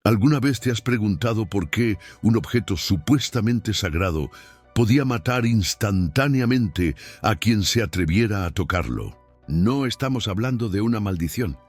¿Alguna vez te has preguntado por qué un objeto supuestamente sagrado podía matar instantáneamente a quien se atreviera a tocarlo? No estamos hablando de una maldición,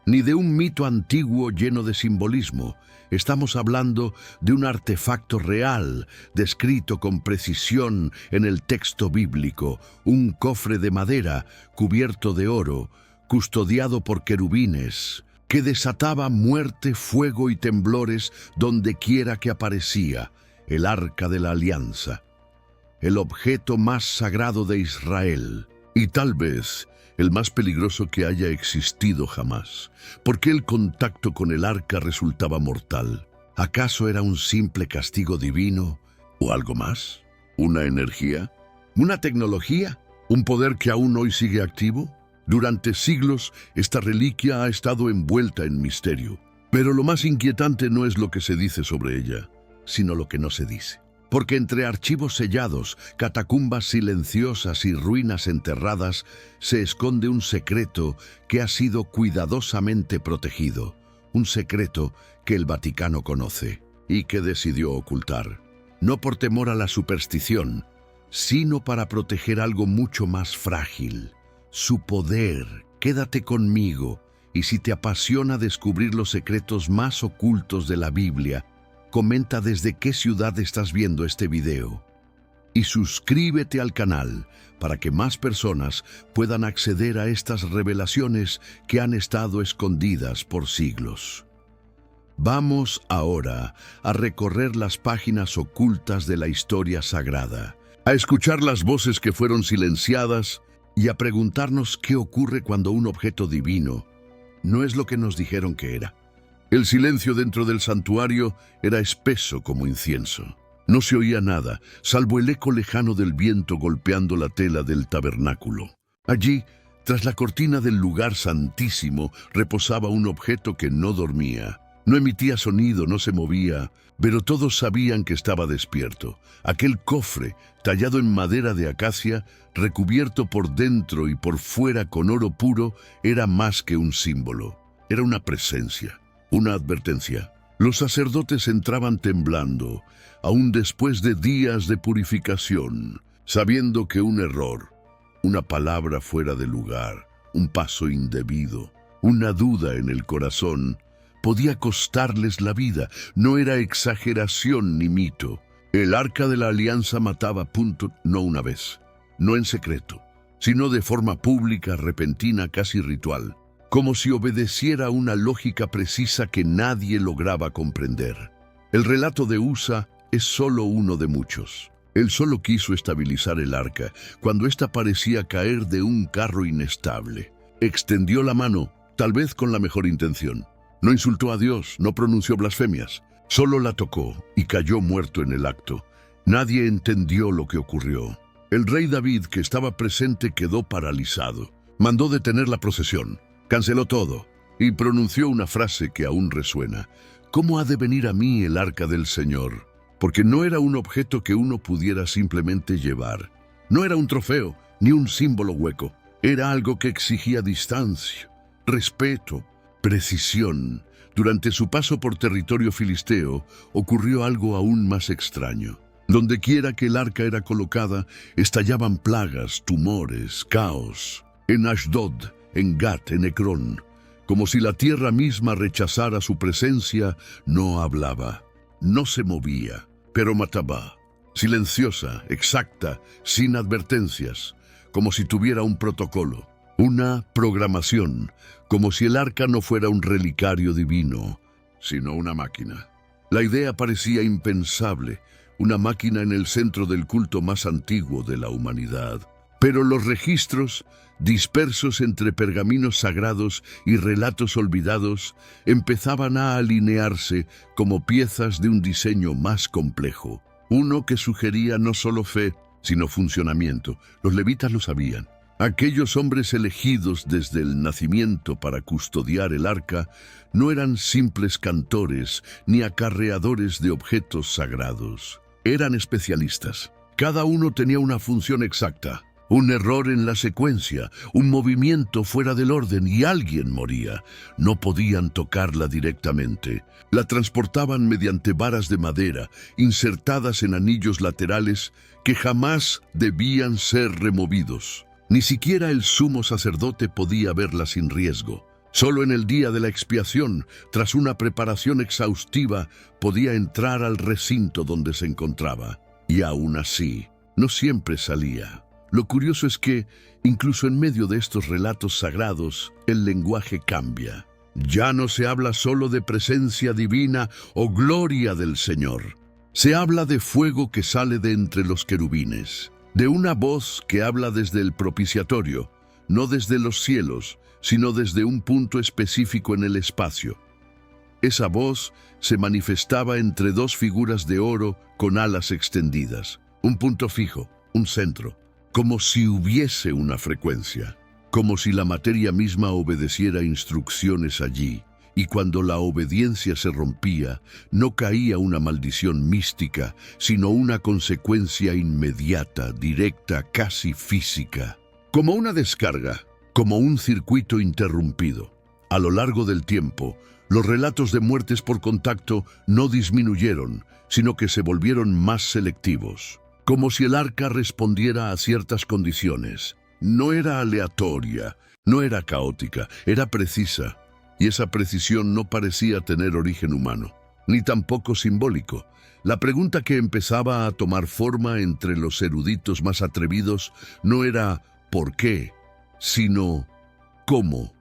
ni de un mito antiguo lleno de simbolismo. Estamos hablando de un artefacto real, descrito con precisión en el texto bíblico, un cofre de madera cubierto de oro, custodiado por querubines, que desataba muerte, fuego y temblores donde quiera que aparecía, el Arca de la Alianza, el objeto más sagrado de Israel, y tal vez el más peligroso que haya existido jamás. ¿Por qué el contacto con el arca resultaba mortal? ¿Acaso era un simple castigo divino o algo más? ¿Una energía? ¿Una tecnología? ¿Un poder que aún hoy sigue activo? Durante siglos, esta reliquia ha estado envuelta en misterio. Pero lo más inquietante no es lo que se dice sobre ella, sino lo que no se dice. Porque entre archivos sellados, catacumbas silenciosas y ruinas enterradas, se esconde un secreto que ha sido cuidadosamente protegido. Un secreto que el Vaticano conoce y que decidió ocultar. No por temor a la superstición, sino para proteger algo mucho más frágil. Su poder. Quédate conmigo, y si te apasiona descubrir los secretos más ocultos de la Biblia, comenta desde qué ciudad estás viendo este video. Y suscríbete al canal para que más personas puedan acceder a estas revelaciones que han estado escondidas por siglos. Vamos ahora a recorrer las páginas ocultas de la historia sagrada, a escuchar las voces que fueron silenciadas y a preguntarnos qué ocurre cuando un objeto divino no es lo que nos dijeron que era. El silencio dentro del santuario era espeso como incienso. No se oía nada, salvo el eco lejano del viento golpeando la tela del tabernáculo. Allí, tras la cortina del lugar santísimo, reposaba un objeto que no dormía. No emitía sonido, no se movía, pero todos sabían que estaba despierto. Aquel cofre, tallado en madera de acacia, recubierto por dentro y por fuera con oro puro, era más que un símbolo. Era una presencia. Una advertencia. Los sacerdotes entraban temblando, aún después de días de purificación, sabiendo que un error, una palabra fuera de lugar, un paso indebido, una duda en el corazón, podía costarles la vida. No era exageración ni mito. El Arca de la Alianza mataba, no una vez, no en secreto, sino de forma pública, repentina, casi ritual, como si obedeciera una lógica precisa que nadie lograba comprender. El relato de Usa es solo uno de muchos. Él solo quiso estabilizar el arca cuando ésta parecía caer de un carro inestable. Extendió la mano, tal vez con la mejor intención. No insultó a Dios, no pronunció blasfemias. Solo la tocó y cayó muerto en el acto. Nadie entendió lo que ocurrió. El rey David, que estaba presente, quedó paralizado. Mandó detener la procesión. Canceló todo y pronunció una frase que aún resuena. ¿Cómo ha de venir a mí el arca del Señor? Porque no era un objeto que uno pudiera simplemente llevar. No era un trofeo, ni un símbolo hueco. Era algo que exigía distancia, respeto, precisión. Durante su paso por territorio filisteo, ocurrió algo aún más extraño. Donde quiera que el arca era colocada, estallaban plagas, tumores, caos. En Ashdod, en Gat, en Ecrón, como si la tierra misma rechazara su presencia, no hablaba, no se movía, pero mataba, silenciosa, exacta, sin advertencias, como si tuviera un protocolo, una programación, como si el arca no fuera un relicario divino, sino una máquina. La idea parecía impensable, una máquina en el centro del culto más antiguo de la humanidad. Pero los registros, dispersos entre pergaminos sagrados y relatos olvidados, empezaban a alinearse como piezas de un diseño más complejo. Uno que sugería no solo fe, sino funcionamiento. Los levitas lo sabían. Aquellos hombres elegidos desde el nacimiento para custodiar el arca no eran simples cantores ni acarreadores de objetos sagrados. Eran especialistas. Cada uno tenía una función exacta. Un error en la secuencia, un movimiento fuera del orden y alguien moría. No podían tocarla directamente. La transportaban mediante varas de madera, insertadas en anillos laterales que jamás debían ser removidos. Ni siquiera el sumo sacerdote podía verla sin riesgo. Solo en el día de la expiación, tras una preparación exhaustiva, podía entrar al recinto donde se encontraba. Y aún así, no siempre salía. Lo curioso es que, incluso en medio de estos relatos sagrados, el lenguaje cambia. Ya no se habla solo de presencia divina o gloria del Señor. Se habla de fuego que sale de entre los querubines, de una voz que habla desde el propiciatorio, no desde los cielos, sino desde un punto específico en el espacio. Esa voz se manifestaba entre dos figuras de oro con alas extendidas, un punto fijo, un centro. Como si hubiese una frecuencia, como si la materia misma obedeciera instrucciones allí, y cuando la obediencia se rompía, no caía una maldición mística, sino una consecuencia inmediata, directa, casi física, como una descarga, como un circuito interrumpido. A lo largo del tiempo, los relatos de muertes por contacto no disminuyeron, sino que se volvieron más selectivos. Como si el arca respondiera a ciertas condiciones. No era aleatoria, no era caótica, era precisa. Y esa precisión no parecía tener origen humano, ni tampoco simbólico. La pregunta que empezaba a tomar forma entre los eruditos más atrevidos no era ¿por qué?, sino ¿cómo?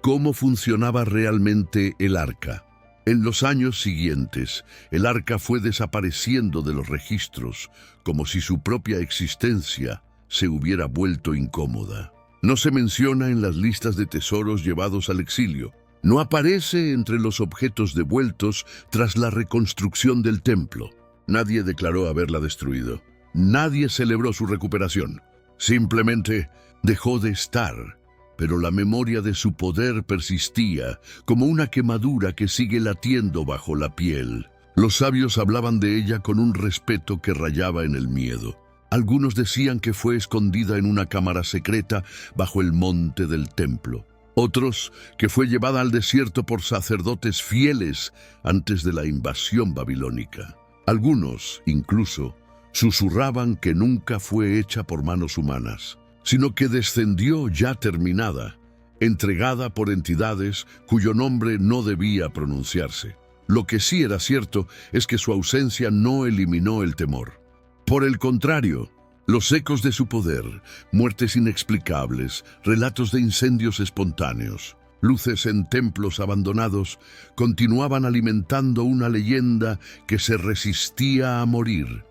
¿Cómo funcionaba realmente el arca? En los años siguientes, el arca fue desapareciendo de los registros, como si su propia existencia se hubiera vuelto incómoda. No se menciona en las listas de tesoros llevados al exilio. No aparece entre los objetos devueltos tras la reconstrucción del templo. Nadie declaró haberla destruido. Nadie celebró su recuperación. Simplemente dejó de estar. Pero la memoria de su poder persistía, como una quemadura que sigue latiendo bajo la piel. Los sabios hablaban de ella con un respeto que rayaba en el miedo. Algunos decían que fue escondida en una cámara secreta bajo el monte del templo. Otros, que fue llevada al desierto por sacerdotes fieles antes de la invasión babilónica. Algunos, incluso, susurraban que nunca fue hecha por manos humanas, sino que descendió ya terminada, entregada por entidades cuyo nombre no debía pronunciarse. Lo que sí era cierto es que su ausencia no eliminó el temor. Por el contrario, los ecos de su poder, muertes inexplicables, relatos de incendios espontáneos, luces en templos abandonados, continuaban alimentando una leyenda que se resistía a morir.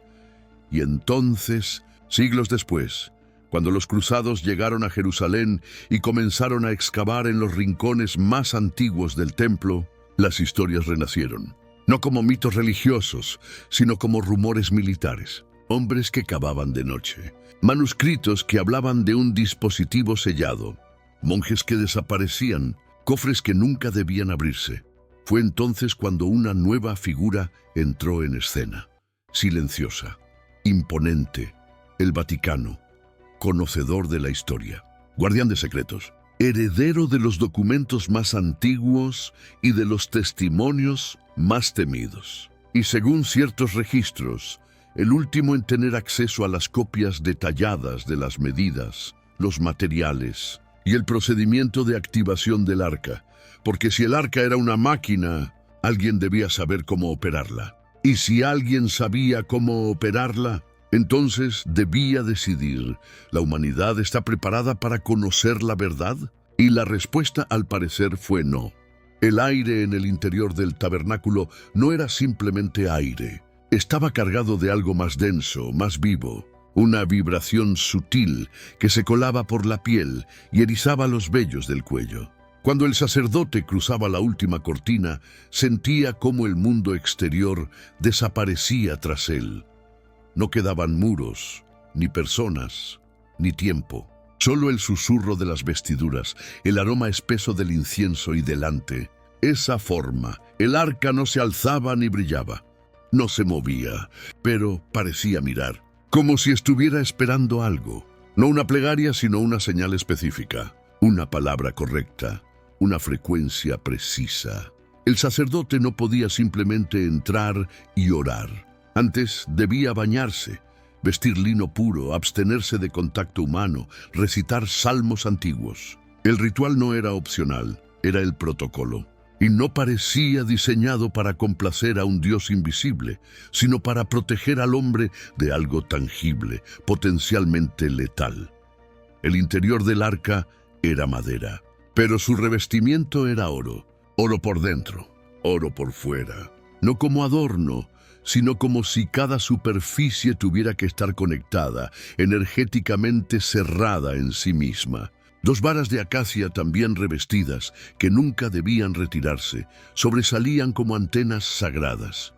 Y entonces, siglos después, cuando los cruzados llegaron a Jerusalén y comenzaron a excavar en los rincones más antiguos del templo, las historias renacieron. No como mitos religiosos, sino como rumores militares. Hombres que cavaban de noche. Manuscritos que hablaban de un dispositivo sellado. Monjes que desaparecían. Cofres que nunca debían abrirse. Fue entonces cuando una nueva figura entró en escena. Silenciosa, imponente, el Vaticano. Conocedor de la historia, guardián de secretos, heredero de los documentos más antiguos y de los testimonios más temidos. Y según ciertos registros, el último en tener acceso a las copias detalladas de las medidas, los materiales y el procedimiento de activación del arca, porque si el arca era una máquina, alguien debía saber cómo operarla. Y si alguien sabía cómo operarla, entonces debía decidir, ¿la humanidad está preparada para conocer la verdad? Y la respuesta al parecer fue no. El aire en el interior del tabernáculo no era simplemente aire. Estaba cargado de algo más denso, más vivo. Una vibración sutil que se colaba por la piel y erizaba los vellos del cuello. Cuando el sacerdote cruzaba la última cortina, sentía cómo el mundo exterior desaparecía tras él. No quedaban muros, ni personas, ni tiempo. Solo el susurro de las vestiduras, el aroma espeso del incienso y delante. Esa forma, el arca no se alzaba ni brillaba. No se movía, pero parecía mirar, como si estuviera esperando algo. No una plegaria, sino una señal específica, una palabra correcta, una frecuencia precisa. El sacerdote no podía simplemente entrar y orar. Antes debía bañarse, vestir lino puro, abstenerse de contacto humano, recitar salmos antiguos. El ritual no era opcional, era el protocolo. Y no parecía diseñado para complacer a un Dios invisible, sino para proteger al hombre de algo tangible, potencialmente letal. El interior del arca era madera, pero su revestimiento era oro, oro por dentro, oro por fuera. No como adorno, sino como si cada superficie tuviera que estar conectada, energéticamente cerrada en sí misma. 2 varas de acacia también revestidas, que nunca debían retirarse, sobresalían como antenas sagradas.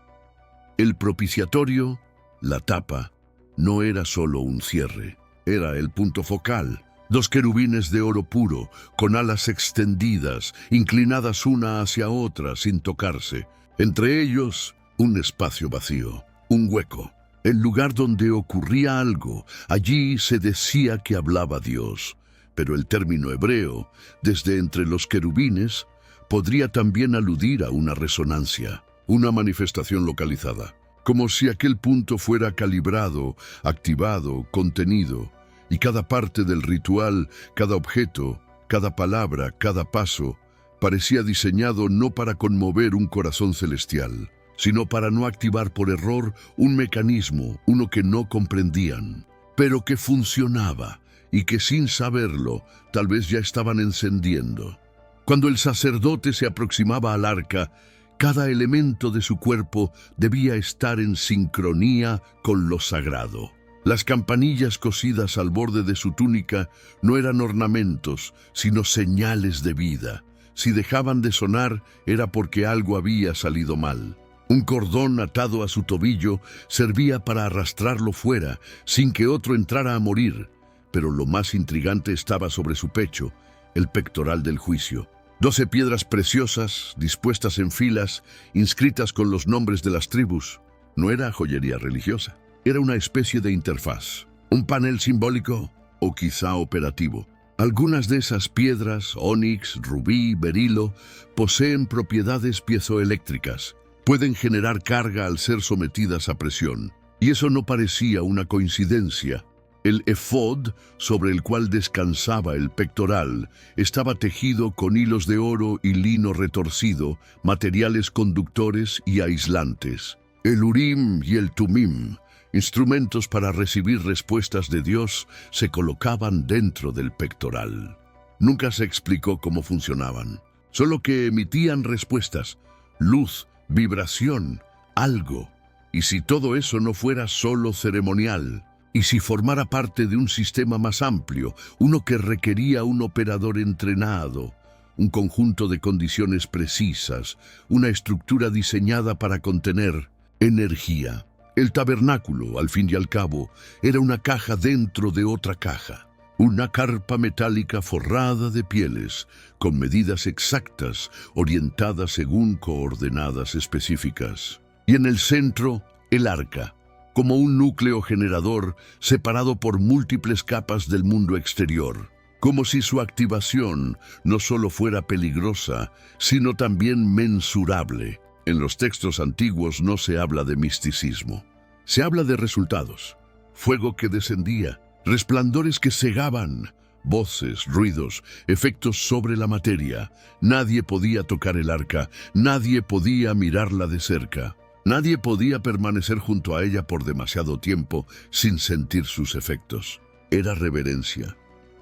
El propiciatorio, la tapa, no era solo un cierre, era el punto focal. 2 querubines de oro puro, con alas extendidas, inclinadas una hacia otra sin tocarse. Entre ellos, un espacio vacío, un hueco. El lugar donde ocurría algo, allí se decía que hablaba Dios. Pero el término hebreo, desde entre los querubines, podría también aludir a una resonancia, una manifestación localizada, como si aquel punto fuera calibrado, activado, contenido, y cada parte del ritual, cada objeto, cada palabra, cada paso, parecía diseñado no para conmover un corazón celestial, sino para no activar por error un mecanismo, uno que no comprendían, pero que funcionaba, y que sin saberlo, tal vez ya estaban encendiendo. Cuando el sacerdote se aproximaba al arca, cada elemento de su cuerpo debía estar en sincronía con lo sagrado. Las campanillas cosidas al borde de su túnica no eran ornamentos, sino señales de vida. Si dejaban de sonar, era porque algo había salido mal. Un cordón atado a su tobillo servía para arrastrarlo fuera, sin que otro entrara a morir. Pero lo más intrigante estaba sobre su pecho, el pectoral del juicio. 12 piedras preciosas, dispuestas en filas, inscritas con los nombres de las tribus. No era joyería religiosa, era una especie de interfaz, un panel simbólico o quizá operativo. Algunas de esas piedras, ónix, rubí, berilo, poseen propiedades piezoeléctricas. Pueden generar carga al ser sometidas a presión. Y eso no parecía una coincidencia. El efod, sobre el cual descansaba el pectoral, estaba tejido con hilos de oro y lino retorcido, materiales conductores y aislantes. El Urim y el Tumim, instrumentos para recibir respuestas de Dios, se colocaban dentro del pectoral. Nunca se explicó cómo funcionaban, solo que emitían respuestas, luz, vibración, algo. Y si todo eso no fuera solo ceremonial, y si formara parte de un sistema más amplio, uno que requería un operador entrenado, un conjunto de condiciones precisas, una estructura diseñada para contener energía. El tabernáculo, al fin y al cabo, era una caja dentro de otra caja, una carpa metálica forrada de pieles, con medidas exactas, orientadas según coordenadas específicas. Y en el centro, el arca, como un núcleo generador separado por múltiples capas del mundo exterior, como si su activación no solo fuera peligrosa, sino también mensurable. En los textos antiguos no se habla de misticismo, se habla de resultados, fuego que descendía, resplandores que cegaban, voces, ruidos, efectos sobre la materia. Nadie podía tocar el arca, nadie podía mirarla de cerca. Nadie podía permanecer junto a ella por demasiado tiempo sin sentir sus efectos. Era reverencia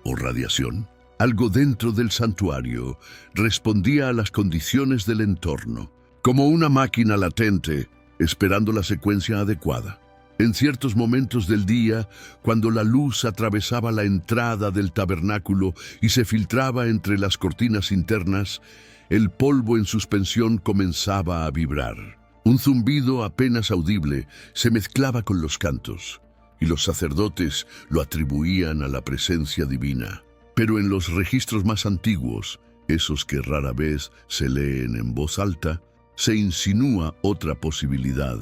o radiación. Algo dentro del santuario respondía a las condiciones del entorno, como una máquina latente esperando la secuencia adecuada. En ciertos momentos del día, cuando la luz atravesaba la entrada del tabernáculo y se filtraba entre las cortinas internas, el polvo en suspensión comenzaba a vibrar. Un zumbido apenas audible se mezclaba con los cantos, y los sacerdotes lo atribuían a la presencia divina. Pero en los registros más antiguos, esos que rara vez se leen en voz alta, se insinúa otra posibilidad.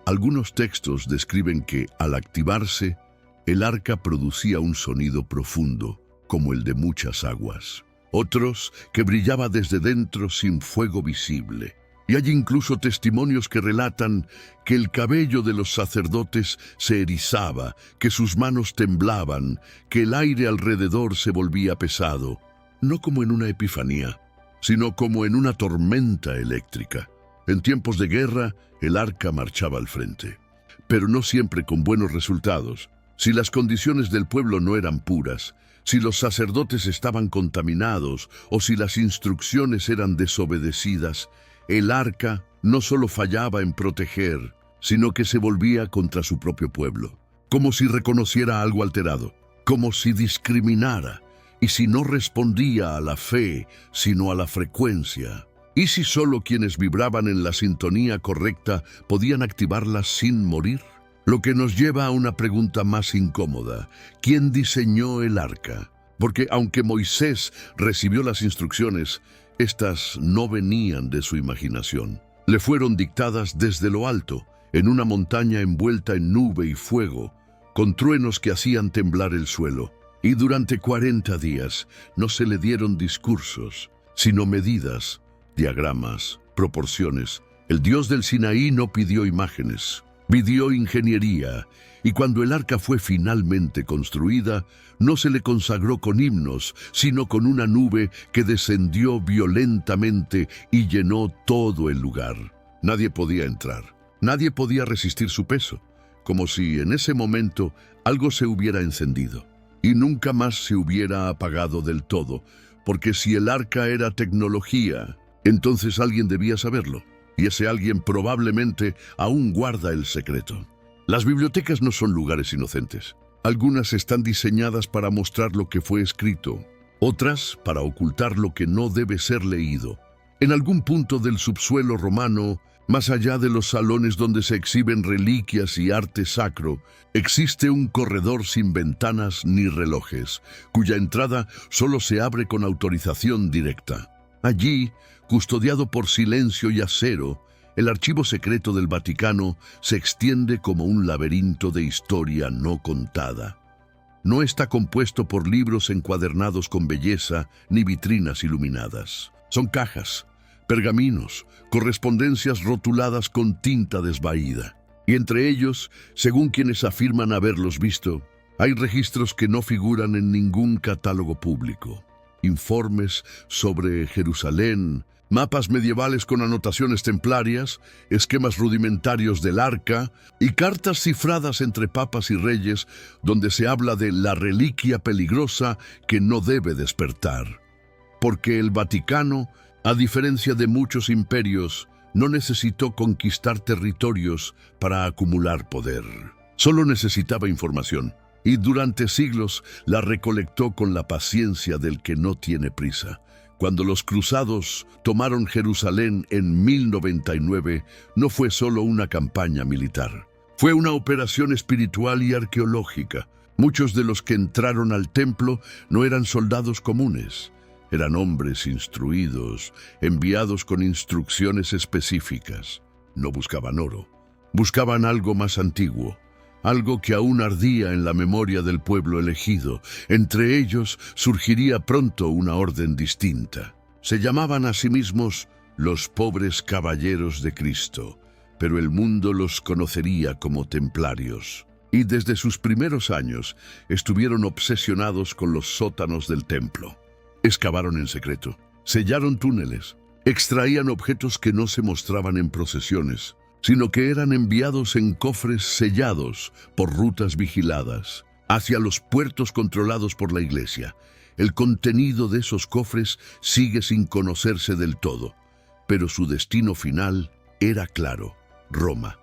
Algunos textos describen que, al activarse, El arca producía un sonido profundo, como el de muchas aguas. Otros que brillaba desde dentro sin fuego visible. Y hay incluso testimonios que relatan que el cabello de los sacerdotes se erizaba, que sus manos temblaban, que el aire alrededor se volvía pesado, no como en una epifanía, sino como en una tormenta eléctrica. En tiempos de guerra, el arca marchaba al frente, pero no siempre con buenos resultados. Si las condiciones del pueblo no eran puras, si los sacerdotes estaban contaminados o si las instrucciones eran desobedecidas, el arca no solo fallaba en proteger, sino que se volvía contra su propio pueblo, como si reconociera algo alterado, como si discriminara, y si no respondía a la fe, sino a la frecuencia. ¿Y si solo quienes vibraban en la sintonía correcta podían activarla sin morir? Lo que nos lleva a una pregunta más incómoda. ¿Quién diseñó el arca? Porque aunque Moisés recibió las instrucciones, estas no venían de su imaginación. Le fueron dictadas desde lo alto, en una montaña envuelta en nube y fuego, con truenos que hacían temblar el suelo. Y durante 40 días no se le dieron discursos, sino medidas, diagramas, proporciones. El Dios del Sinaí no pidió imágenes, pidió ingeniería, y cuando el arca fue finalmente construida, no se le consagró con himnos, sino con una nube que descendió violentamente y llenó todo el lugar. Nadie podía entrar, nadie podía resistir su peso, como si en ese momento algo se hubiera encendido, y nunca más se hubiera apagado del todo, porque si el arca era tecnología, entonces alguien debía saberlo. Y ese alguien probablemente aún guarda el secreto. Las bibliotecas no son lugares inocentes. Algunas están diseñadas para mostrar lo que fue escrito, otras para ocultar lo que no debe ser leído. En algún punto del subsuelo romano, más allá de los salones donde se exhiben reliquias y arte sacro, existe un corredor sin ventanas ni relojes, cuya entrada solo se abre con autorización directa. Allí, custodiado por silencio y acero, el archivo secreto del Vaticano se extiende como un laberinto de historia no contada. No está compuesto por libros encuadernados con belleza ni vitrinas iluminadas. Son cajas, pergaminos, correspondencias rotuladas con tinta desvaída. Y entre ellos, según quienes afirman haberlos visto, hay registros que no figuran en ningún catálogo público. Informes sobre Jerusalén, mapas medievales con anotaciones templarias, esquemas rudimentarios del arca y cartas cifradas entre papas y reyes donde se habla de la reliquia peligrosa que no debe despertar. Porque el Vaticano, a diferencia de muchos imperios, no necesitó conquistar territorios para acumular poder. Solo necesitaba información. Y durante siglos la recolectó con la paciencia del que no tiene prisa. Cuando los cruzados tomaron Jerusalén en 1099, no fue solo una campaña militar. Fue una operación espiritual y arqueológica. Muchos de los que entraron al templo no eran soldados comunes. Eran hombres instruidos, enviados con instrucciones específicas. No buscaban oro. Buscaban algo más antiguo. Algo que aún ardía en la memoria del pueblo elegido. Entre ellos surgiría pronto una orden distinta. Se llamaban a sí mismos los pobres caballeros de Cristo, pero el mundo los conocería como templarios. Y desde sus primeros años estuvieron obsesionados con los sótanos del templo. Excavaron en secreto, sellaron túneles, extraían objetos que no se mostraban en procesiones, sino que eran enviados en cofres sellados por rutas vigiladas hacia los puertos controlados por la Iglesia. El contenido de esos cofres sigue sin conocerse del todo, pero su destino final era claro: Roma.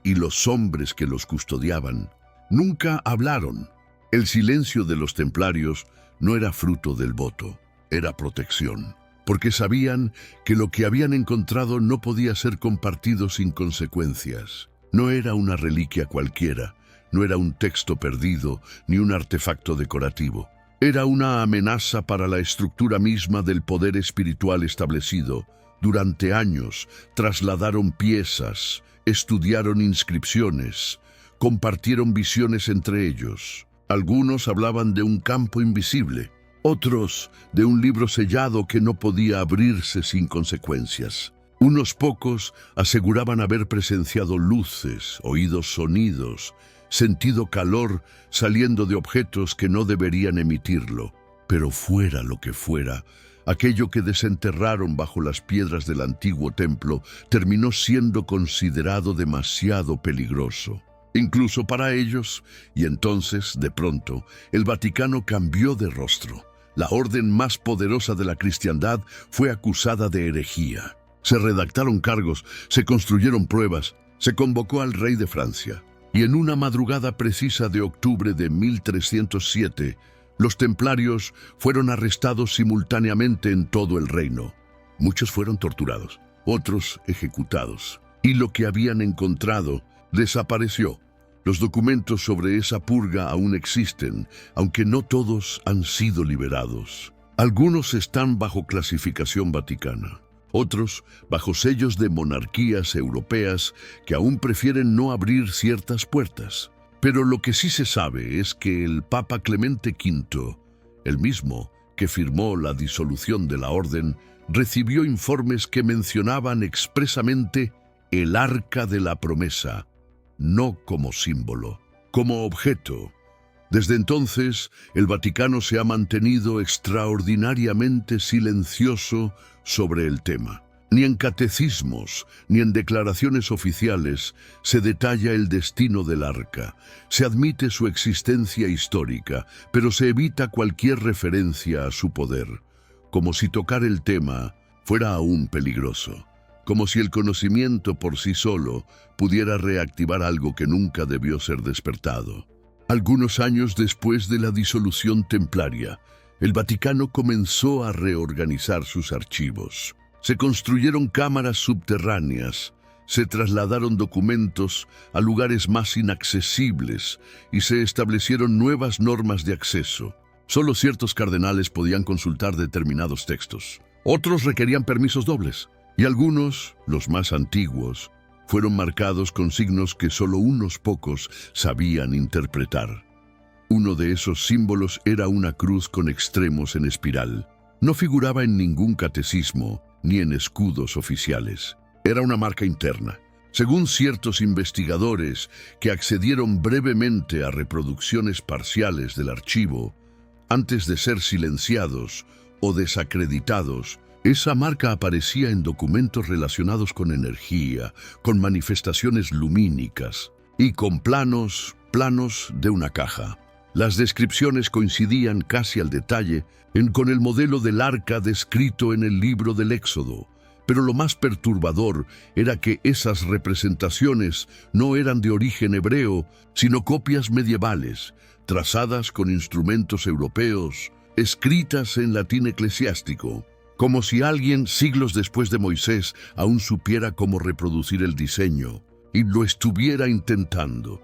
Y los hombres que los custodiaban nunca hablaron. El silencio de los templarios no era fruto del voto, era protección. Porque sabían que lo que habían encontrado no podía ser compartido sin consecuencias. No era una reliquia cualquiera, no era un texto perdido ni un artefacto decorativo. Era una amenaza para la estructura misma del poder espiritual establecido. Durante años trasladaron piezas, estudiaron inscripciones, compartieron visiones entre ellos. Algunos hablaban de un campo invisible, otros de un libro sellado que no podía abrirse sin consecuencias. Unos pocos aseguraban haber presenciado luces, oído sonidos, sentido calor saliendo de objetos que no deberían emitirlo. Pero fuera lo que fuera, aquello que desenterraron bajo las piedras del antiguo templo terminó siendo considerado demasiado peligroso, incluso para ellos, y entonces, de pronto, el Vaticano cambió de rostro. La orden más poderosa de la cristiandad fue acusada de herejía. Se redactaron cargos, se construyeron pruebas, se convocó al rey de Francia, y en una madrugada precisa de octubre de 1307, los templarios fueron arrestados simultáneamente en todo el reino. Muchos fueron torturados, otros ejecutados, y lo que habían encontrado desapareció. Los documentos sobre esa purga aún existen, aunque no todos han sido liberados. Algunos están bajo clasificación vaticana, otros bajo sellos de monarquías europeas que aún prefieren no abrir ciertas puertas. Pero lo que sí se sabe es que el Papa Clemente V, el mismo que firmó la disolución de la orden, recibió informes que mencionaban expresamente el Arca de la Promesa, no como símbolo, como objeto. Desde entonces, el Vaticano se ha mantenido extraordinariamente silencioso sobre el tema. Ni en catecismos, ni en declaraciones oficiales se detalla el destino del arca. Se admite su existencia histórica, pero se evita cualquier referencia a su poder, como si tocar el tema fuera aún peligroso, como si el conocimiento por sí solo pudiera reactivar algo que nunca debió ser despertado. Algunos años después de la disolución templaria, el Vaticano comenzó a reorganizar sus archivos. Se construyeron cámaras subterráneas, se trasladaron documentos a lugares más inaccesibles y se establecieron nuevas normas de acceso. Solo ciertos cardenales podían consultar determinados textos. Otros requerían permisos dobles, y algunos, los más antiguos, fueron marcados con signos que solo unos pocos sabían interpretar. Uno de esos símbolos era una cruz con extremos en espiral. No figuraba en ningún catecismo ni en escudos oficiales. Era una marca interna. Según ciertos investigadores que accedieron brevemente a reproducciones parciales del archivo, antes de ser silenciados o desacreditados, esa marca aparecía en documentos relacionados con energía, con manifestaciones lumínicas y con planos de una caja. Las descripciones coincidían casi al detalle con el modelo del arca descrito en el libro del Éxodo, pero lo más perturbador era que esas representaciones no eran de origen hebreo, sino copias medievales, trazadas con instrumentos europeos, escritas en latín eclesiástico, como si alguien, siglos después de Moisés, aún supiera cómo reproducir el diseño, y lo estuviera intentando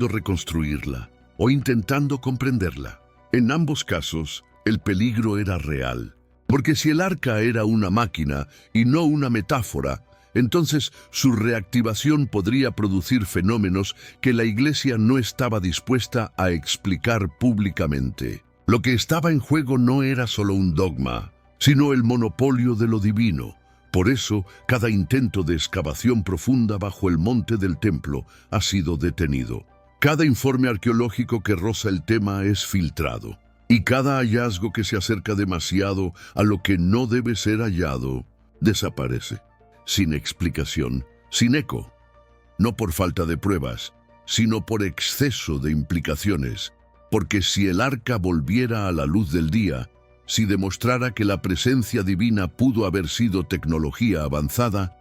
reconstruirla, o intentando comprenderla. En ambos casos, el peligro era real, porque si el arca era una máquina y no una metáfora, entonces su reactivación podría producir fenómenos que la Iglesia no estaba dispuesta a explicar públicamente. Lo que estaba en juego no era solo un dogma, sino el monopolio de lo divino. Por eso, cada intento de excavación profunda bajo el monte del templo ha sido detenido. Cada informe arqueológico que roza el tema es filtrado, y cada hallazgo que se acerca demasiado a lo que no debe ser hallado, desaparece, sin explicación, sin eco, no por falta de pruebas, sino por exceso de implicaciones, porque si el arca volviera a la luz del día, si demostrara que la presencia divina pudo haber sido tecnología avanzada,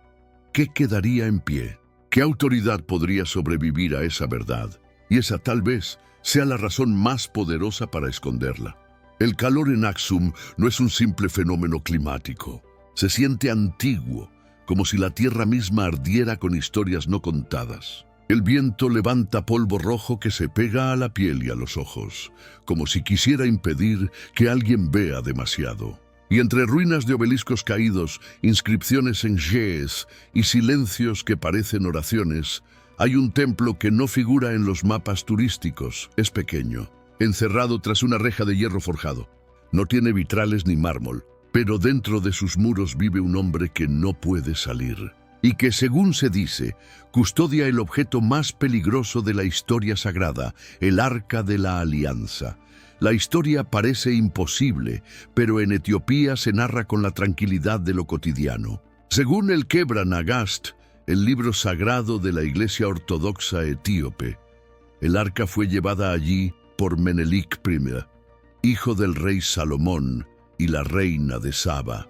¿qué quedaría en pie? ¿Qué autoridad podría sobrevivir a esa verdad? Y esa tal vez sea la razón más poderosa para esconderla. El calor en Aksum no es un simple fenómeno climático. Se siente antiguo, como si la tierra misma ardiera con historias no contadas. El viento levanta polvo rojo que se pega a la piel y a los ojos, como si quisiera impedir que alguien vea demasiado. Y entre ruinas de obeliscos caídos, inscripciones en ge'ez y silencios que parecen oraciones, Hay un templo que no figura en los mapas turísticos. Es pequeño, encerrado tras una reja de hierro forjado. No tiene vitrales ni mármol, pero dentro de sus muros vive un hombre que no puede salir y que, según se dice, custodia el objeto más peligroso de la historia sagrada, el Arca de la Alianza. La historia parece imposible, pero en Etiopía se narra con la tranquilidad de lo cotidiano. Según el Kebra Nagast, el libro sagrado de la Iglesia Ortodoxa etíope, el arca fue llevada allí por Menelik I, hijo del rey Salomón y la reina de Saba,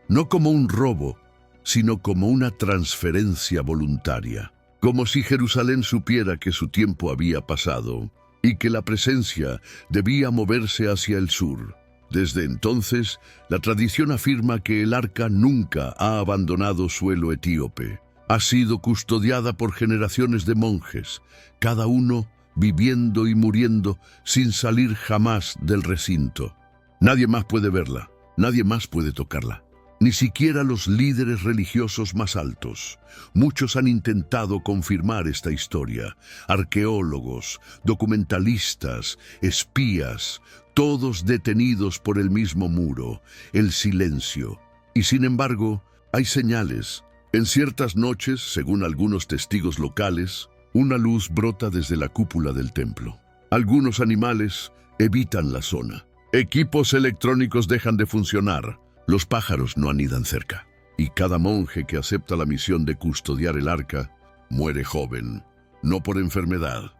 no como un robo, sino como una transferencia voluntaria, como si Jerusalén supiera que su tiempo había pasado y que la presencia debía moverse hacia el sur. Desde entonces, la tradición afirma que el arca nunca ha abandonado suelo etíope. Ha sido custodiada por generaciones de monjes, cada uno viviendo y muriendo sin salir jamás del recinto. Nadie más puede verla, nadie más puede tocarla. Ni siquiera los líderes religiosos más altos. Muchos han intentado confirmar esta historia. Arqueólogos, documentalistas, espías, todos detenidos por el mismo muro, el silencio. Y sin embargo, hay señales. En ciertas noches, según algunos testigos locales, una luz brota desde la cúpula del templo. Algunos animales evitan la zona. Equipos electrónicos dejan de funcionar. Los pájaros no anidan cerca, y cada monje que acepta la misión de custodiar el arca muere joven, no por enfermedad,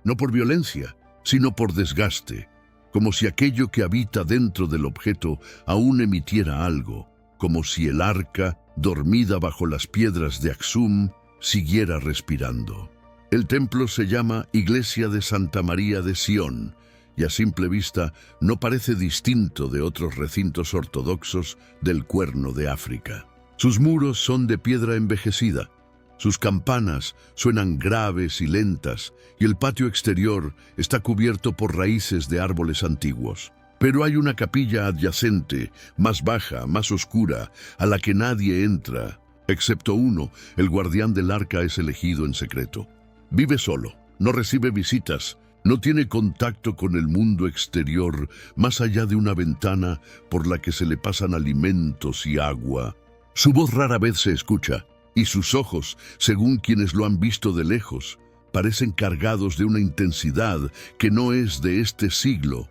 no por violencia, sino por desgaste, como si aquello que habita dentro del objeto aún emitiera algo, como si el arca, dormida bajo las piedras de Axum, siguiera respirando. El templo se llama Iglesia de Santa María de Sion, y a simple vista no parece distinto de otros recintos ortodoxos del Cuerno de África. Sus muros son de piedra envejecida, sus campanas suenan graves y lentas, y el patio exterior está cubierto por raíces de árboles antiguos. Pero hay una capilla adyacente, más baja, más oscura, a la que nadie entra, excepto uno. El guardián del arca es elegido en secreto. Vive solo, no recibe visitas, no tiene contacto con el mundo exterior más allá de una ventana por la que se le pasan alimentos y agua. Su voz rara vez se escucha, y sus ojos, según quienes lo han visto de lejos, parecen cargados de una intensidad que no es de este siglo.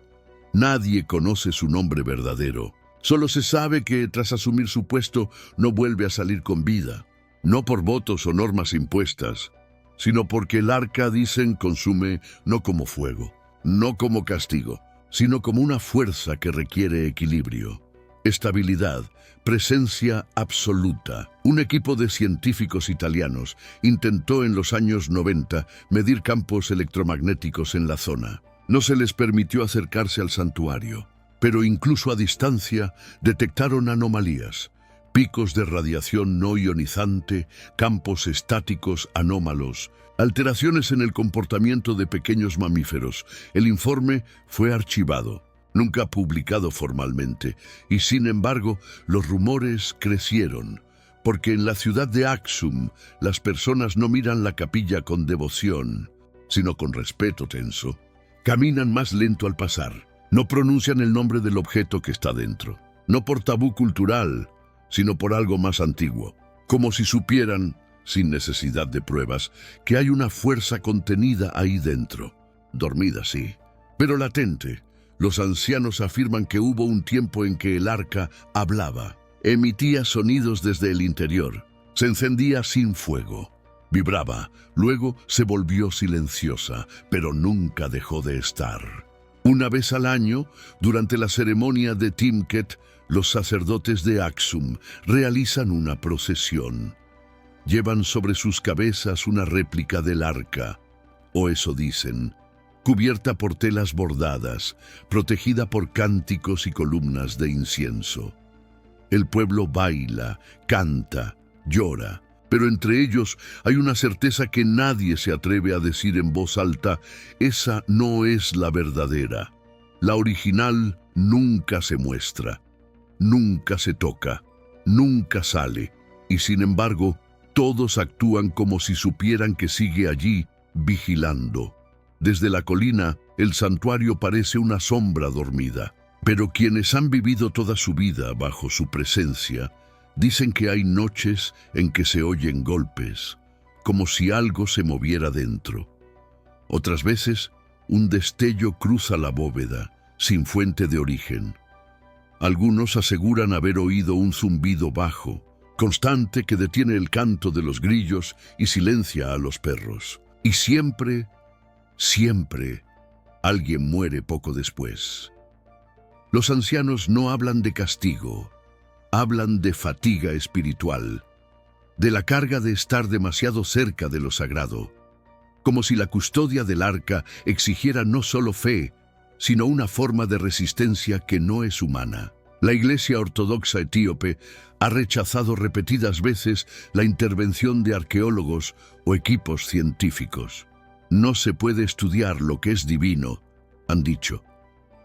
Nadie conoce su nombre verdadero. Solo se sabe que, tras asumir su puesto, no vuelve a salir con vida. No por votos o normas impuestas, sino porque el arca, dicen, consume no como fuego, no como castigo, sino como una fuerza que requiere equilibrio, estabilidad, presencia absoluta. Un equipo de científicos italianos intentó en los años 90 medir campos electromagnéticos en la zona. No se les permitió acercarse al santuario, pero incluso a distancia detectaron anomalías. Picos de radiación no ionizante, campos estáticos anómalos, alteraciones en el comportamiento de pequeños mamíferos. El informe fue archivado, nunca publicado formalmente, y sin embargo los rumores crecieron, porque en la ciudad de Axum las personas no miran la capilla con devoción, sino con respeto tenso. Caminan más lento al pasar, no pronuncian el nombre del objeto que está dentro, no por tabú cultural, sino por algo más antiguo, como si supieran, sin necesidad de pruebas, que hay una fuerza contenida ahí dentro, dormida sí, pero latente. Los ancianos afirman que hubo un tiempo en que el arca hablaba, emitía sonidos desde el interior, se encendía sin fuego, vibraba, luego se volvió silenciosa, pero nunca dejó de estar. Una vez al año, durante la ceremonia de Timket, los sacerdotes de Axum realizan una procesión. Llevan sobre sus cabezas una réplica del arca, o eso dicen, cubierta por telas bordadas, protegida por cánticos y columnas de incienso. El pueblo baila, canta, llora, pero entre ellos hay una certeza que nadie se atreve a decir en voz alta: esa no es la verdadera. La original nunca se muestra, nunca se toca, nunca sale, y sin embargo, Todos actúan como si supieran que sigue allí, vigilando. Desde la colina, el santuario parece una sombra dormida. Pero quienes han vivido toda su vida bajo su presencia, dicen que hay noches en que se oyen golpes, como si algo se moviera dentro. Otras veces, un destello cruza la bóveda, sin fuente de origen. Algunos aseguran haber oído un zumbido bajo, constante que detiene el canto de los grillos y silencia a los perros. Y siempre, alguien muere poco después. Los ancianos no hablan de castigo, hablan de fatiga espiritual, de la carga de estar demasiado cerca de lo sagrado, como si la custodia del arca exigiera no solo fe, sino una forma de resistencia que no es humana. La Iglesia Ortodoxa etíope ha rechazado repetidas veces la intervención de arqueólogos o equipos científicos. No se puede estudiar lo que es divino, han dicho,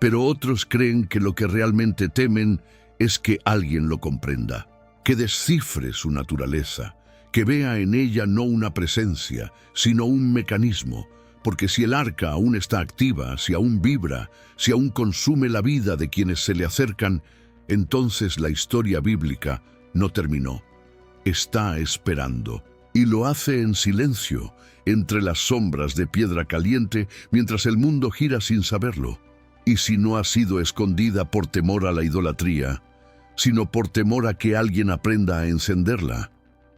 pero otros creen que lo que realmente temen es que alguien lo comprenda, que descifre su naturaleza, que vea en ella no una presencia, sino un mecanismo, porque si el arca aún está activa, si aún vibra, si aún consume la vida de quienes se le acercan, entonces la historia bíblica no terminó. Está esperando, y lo hace en silencio, entre las sombras de piedra caliente, mientras el mundo gira sin saberlo. Y si no ha sido escondida por temor a la idolatría, sino por temor a que alguien aprenda a encenderla.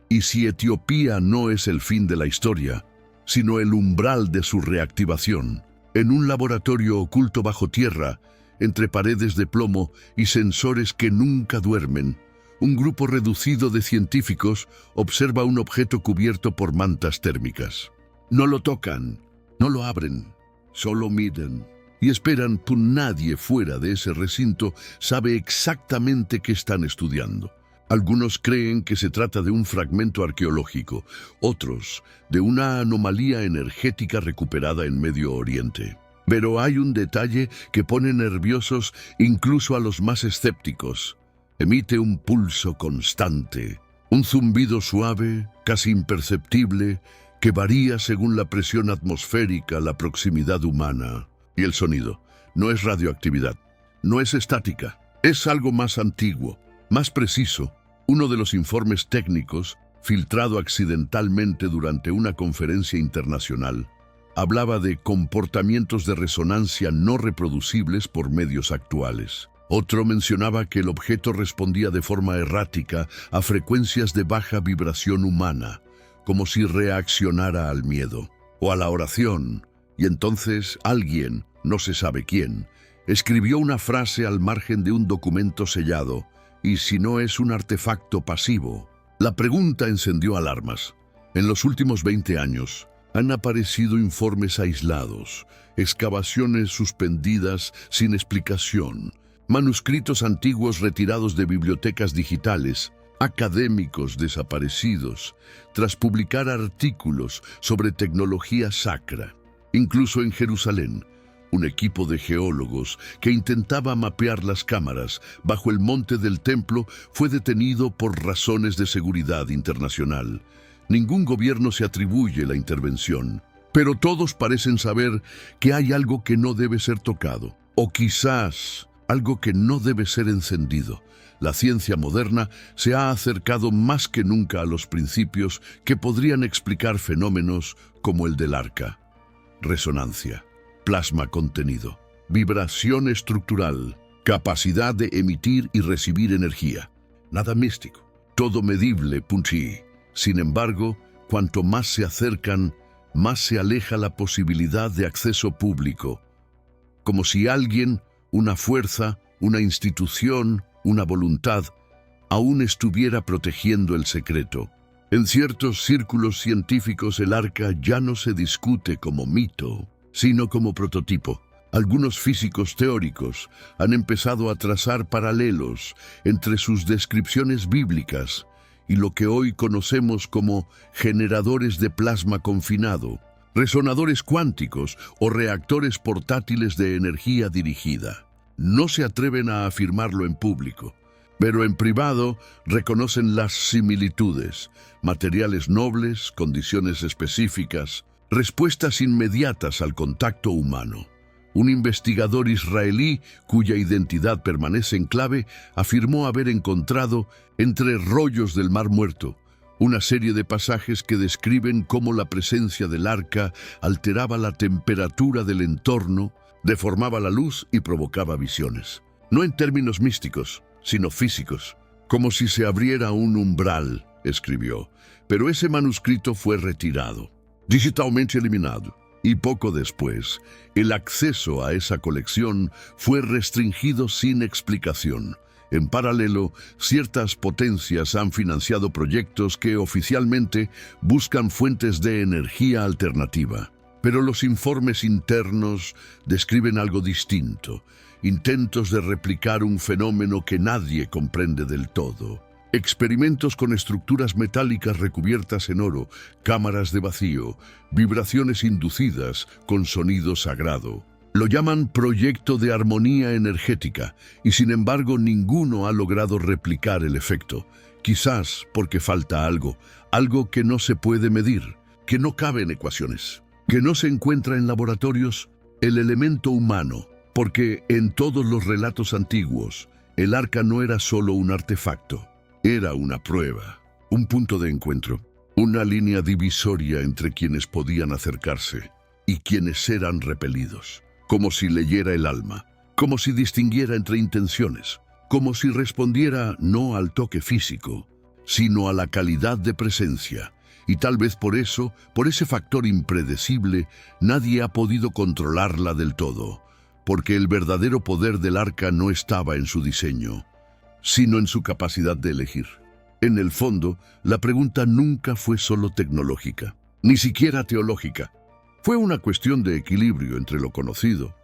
Y si Etiopía no es el fin de la historia, sino el umbral de su reactivación, en un laboratorio oculto bajo tierra, entre paredes de plomo y sensores que nunca duermen, un grupo reducido de científicos observa un objeto cubierto por mantas térmicas. No lo tocan, no lo abren, solo miran. Y esperan, pues nadie fuera de ese recinto sabe exactamente qué están estudiando. Algunos creen que se trata de un fragmento arqueológico, otros de una anomalía energética recuperada en Medio Oriente. Pero hay un detalle que pone nerviosos incluso a los más escépticos. Emite un pulso constante, un zumbido suave, casi imperceptible, que varía según la presión atmosférica, la proximidad humana. Y el sonido no es radioactividad, no es estática, es algo más antiguo, más preciso. Uno de los informes técnicos, filtrado accidentalmente durante una conferencia internacional, hablaba de comportamientos de resonancia no reproducibles por medios actuales. Otro mencionaba que el objeto respondía de forma errática a frecuencias de baja vibración humana, como si reaccionara al miedo o a la oración. Y entonces alguien, no se sabe quién, escribió una frase al margen de un documento sellado, y si no es un artefacto pasivo. La pregunta encendió alarmas. En los últimos 20 años han aparecido informes aislados, excavaciones suspendidas sin explicación, manuscritos antiguos retirados de bibliotecas digitales, académicos desaparecidos, tras publicar artículos sobre tecnología sacra. Incluso en Jerusalén, un equipo de geólogos que intentaba mapear las cámaras bajo el monte del templo fue detenido por razones de seguridad internacional. Ningún gobierno se atribuye la intervención, pero todos parecen saber que hay algo que no debe ser tocado, o quizás algo que no debe ser encendido. La ciencia moderna se ha acercado más que nunca a los principios que podrían explicar fenómenos como el del arca. Resonancia, plasma contenido, vibración estructural, capacidad de emitir y recibir energía. Nada místico, todo medible, punchi. Sin embargo, cuanto más se acercan, más se aleja la posibilidad de acceso público. Como si alguien, una fuerza, una institución, una voluntad, aún estuviera protegiendo el secreto. En ciertos círculos científicos el arca ya no se discute como mito, sino como prototipo. Algunos físicos teóricos han empezado a trazar paralelos entre sus descripciones bíblicas y lo que hoy conocemos como generadores de plasma confinado, resonadores cuánticos o reactores portátiles de energía dirigida. No se atreven a afirmarlo en público, Pero en privado reconocen las similitudes, materiales nobles, condiciones específicas, respuestas inmediatas al contacto humano. Un investigador israelí, cuya identidad permanece en clave, afirmó haber encontrado, entre rollos del Mar Muerto, una serie de pasajes que describen cómo la presencia del arca alteraba la temperatura del entorno, deformaba la luz y provocaba visiones. No en términos místicos, sino físicos, como si se abriera un umbral, escribió. Pero ese manuscrito fue retirado, digitalmente eliminado, y poco después, el acceso a esa colección fue restringido sin explicación. En paralelo, ciertas potencias han financiado proyectos que oficialmente buscan fuentes de energía alternativa. Pero los informes internos describen algo distinto, intentos de replicar un fenómeno que nadie comprende del todo. Experimentos con estructuras metálicas recubiertas en oro, cámaras de vacío, vibraciones inducidas con sonido sagrado. Lo llaman proyecto de armonía energética y sin embargo ninguno ha logrado replicar el efecto. Quizás porque falta algo que no se puede medir, que no cabe en ecuaciones, que no se encuentra en laboratorios, el elemento humano, porque en todos los relatos antiguos, el arca no era solo un artefacto, era una prueba, un punto de encuentro, una línea divisoria entre quienes podían acercarse y quienes eran repelidos. Como si leyera el alma, como si distinguiera entre intenciones, como si respondiera no al toque físico, sino a la calidad de presencia. Y tal vez por eso, por ese factor impredecible, nadie ha podido controlarla del todo, porque el verdadero poder del arca no estaba en su diseño, sino en su capacidad de elegir. En el fondo, la pregunta nunca fue solo tecnológica, ni siquiera teológica. Fue una cuestión de equilibrio entre lo conocido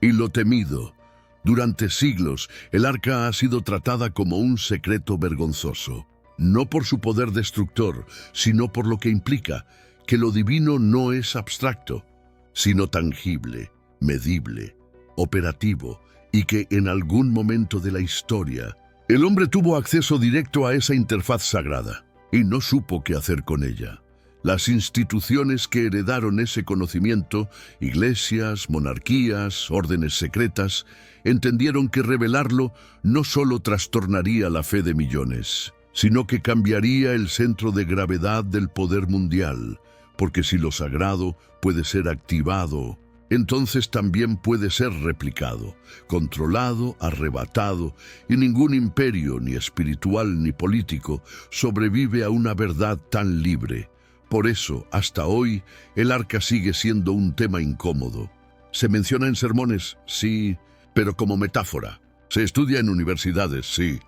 y lo temido. Durante siglos, el arca ha sido tratada como un secreto vergonzoso, no por su poder destructor, sino por lo que implica, que lo divino no es abstracto, sino tangible, medible, operativo, y que en algún momento de la historia, el hombre tuvo acceso directo a esa interfaz sagrada y no supo qué hacer con ella. Las instituciones que heredaron ese conocimiento, iglesias, monarquías, órdenes secretas, entendieron que revelarlo no solo trastornaría la fe de millones, sino que cambiaría el centro de gravedad del poder mundial, porque si lo sagrado puede ser activado, entonces también puede ser replicado, controlado, arrebatado, y ningún imperio, ni espiritual ni político, sobrevive a una verdad tan libre. Por eso, hasta hoy, el arca sigue siendo un tema incómodo. Se menciona en sermones, sí, pero como metáfora. Se estudia en universidades, sí,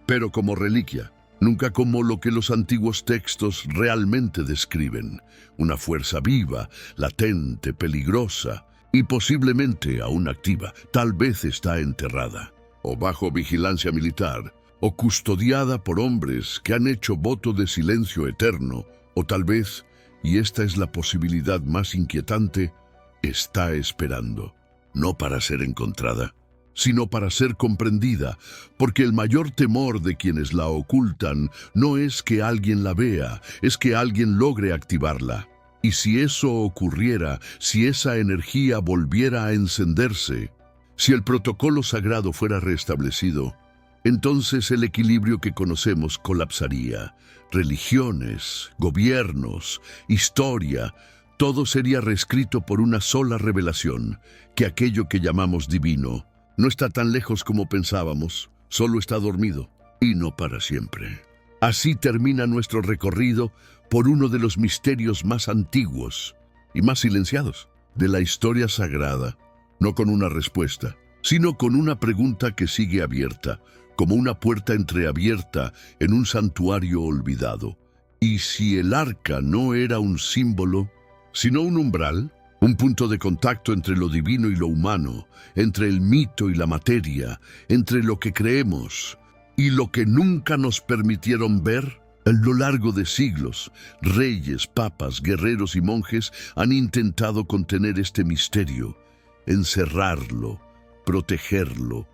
pero como reliquia, nunca como lo que los antiguos textos realmente describen. Una fuerza viva, latente, peligrosa y posiblemente aún activa. Tal vez está enterrada, o bajo vigilancia militar, o custodiada por hombres que han hecho voto de silencio eterno. O tal vez, y esta es la posibilidad más inquietante, está esperando, no para ser encontrada, sino para ser comprendida, porque el mayor temor de quienes la ocultan no es que alguien la vea, es que alguien logre activarla. Y si eso ocurriera, si esa energía volviera a encenderse, si el protocolo sagrado fuera restablecido, entonces el equilibrio que conocemos colapsaría. Religiones, gobiernos, historia, todo sería reescrito por una sola revelación, que aquello que llamamos divino no está tan lejos como pensábamos, solo está dormido, y no para siempre. Así termina nuestro recorrido por uno de los misterios más antiguos y más silenciados de la historia sagrada, no con una respuesta, sino con una pregunta que sigue abierta, como una puerta entreabierta en un santuario olvidado. ¿Y si el arca no era un símbolo, sino un umbral? Un punto de contacto entre lo divino y lo humano, entre el mito y la materia, entre lo que creemos y lo que nunca nos permitieron ver. A lo largo de siglos, reyes, papas, guerreros y monjes han intentado contener este misterio, encerrarlo, protegerlo.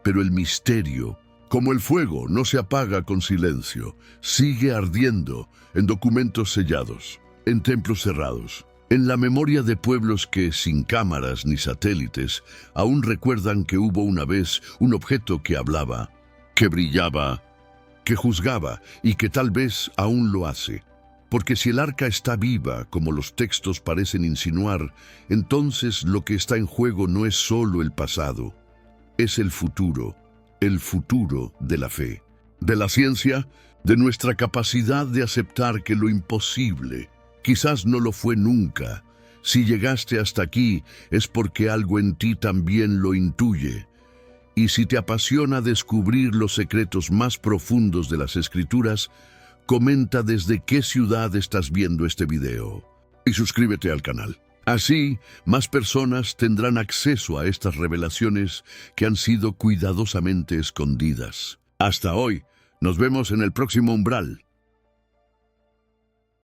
Pero el misterio, Como el fuego no se apaga con silencio, sigue ardiendo en documentos sellados, en templos cerrados, en la memoria de pueblos que, sin cámaras ni satélites, aún recuerdan que hubo una vez un objeto que hablaba, que brillaba, que juzgaba y que tal vez aún lo hace. Porque si el arca está viva, como los textos parecen insinuar, entonces lo que está en juego no es solo el pasado, es el futuro de la fe, de la ciencia, de nuestra capacidad de aceptar que lo imposible quizás no lo fue nunca. Si llegaste hasta aquí es porque algo en ti también lo intuye. Y si te apasiona descubrir los secretos más profundos de las Escrituras, comenta desde qué ciudad estás viendo este video y suscríbete al canal. Así, más personas tendrán acceso a estas revelaciones que han sido cuidadosamente escondidas. Hasta hoy, nos vemos en el próximo umbral.